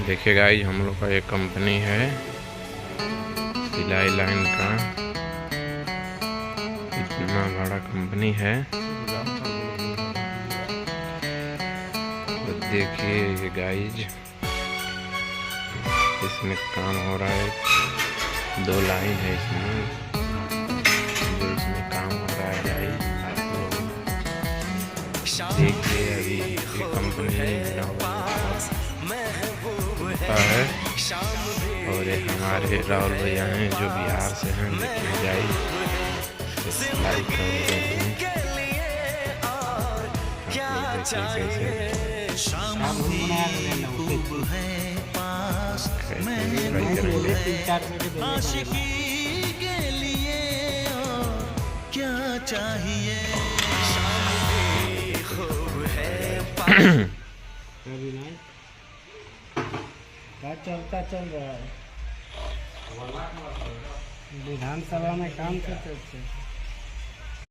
देखिए गाइस, हम लोग का एक कंपनी है सिलाई लाइन का। इतना बड़ा कंपनी है, तो देखिए ये गाइस, इसमें काम हो रहा है। 2 लाइन है इसमें, जो इसमें काम हो रहा है गाइस। आप लोग देखिए, अभी ये कंपनी होता है। और ये हमारे राहुल भैया हैं जो बिहार से हैं। देखिए गाइस, सिलाई कर रहे हैं। क्या चाहिए चलता चल रहा है। विधानसभा में काम करते थे।